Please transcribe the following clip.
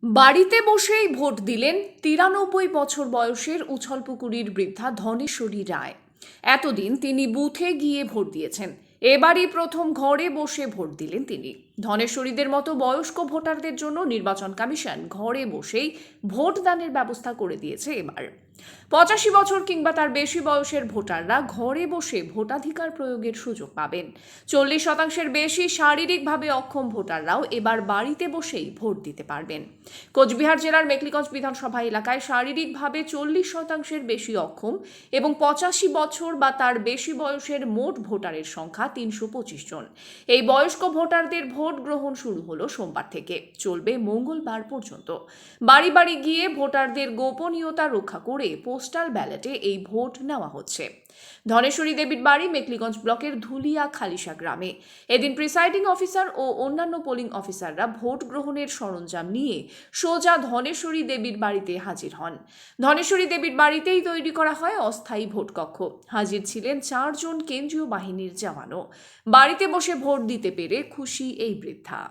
বাড়িতে বসেই ভোট দিলেন ৯৩ বছর বয়সের উছলপুকুরির বৃদ্ধা ধনেশ্বরী রায়। এতদিন তিনি বুথে গিয়ে ভোট দিয়েছেন, এবারই প্রথম ঘরে বসে ভোট দিলেন তিনি। ধনেশ্বরীদের মতো বয়স্ক ভোটারদের জন্য নির্বাচন কমিশন ঘরে বসেই ভোটদানের ব্যবস্থা করে দিয়েছে এবার। ৮৫ বছর কিংবা তার বেশি বয়সের ভোটাররা ঘরে বসে ভোটাধিকার প্রয়োগের সুযোগ পাবেন। ৪০% বেশি শারীরিকভাবে অক্ষম ভোটাররাও এবার বাড়িতে বসেই ভোট দিতে পারবেন। কোচবিহার জেলার মেখলিগঞ্জ বিধানসভা এলাকায় শারীরিকভাবে ৪০% বেশি অক্ষম এবং ৮৫ বছর বা তার বেশি বয়সের মোট ভোটারের সংখ্যা ৩২৫ জন। এই বয়স্ক ভোটারদের ভোট গ্রহণ শুরু হলো সোমবার থেকে, চলবে মঙ্গলবার পর্যন্ত। বাড়ি বাড়ি গিয়ে ভোটারদের গোপনীয়তা রক্ষা করে পোস্টাল ব্যালটে এই ভোট নেওয়া হচ্ছে। ধনেশ্বরী দেবীর বাড়ি মেখলিগঞ্জ ব্লকের ধুলিয়া খালিশা গ্রামে। এদিন প্রিসাইডিং অফিসার ও অন্যান্য পোলিং অফিসাররা ভোট গ্রহণের সরঞ্জাম নিয়ে সোজা ধনেশ্বরী দেবীর বাড়িতে হাজির হন। ধনেশ্বরী দেবীর বাড়িতেই তৈরি করা হয় অস্থায়ী ভোট কক্ষ। হাজির ছিলেন 4 জন কেন্দ্রীয় বাহিনীর জওয়ানও। বাড়িতে বসে ভোট দিতে পেরে খুশি এই বৃদ্ধা।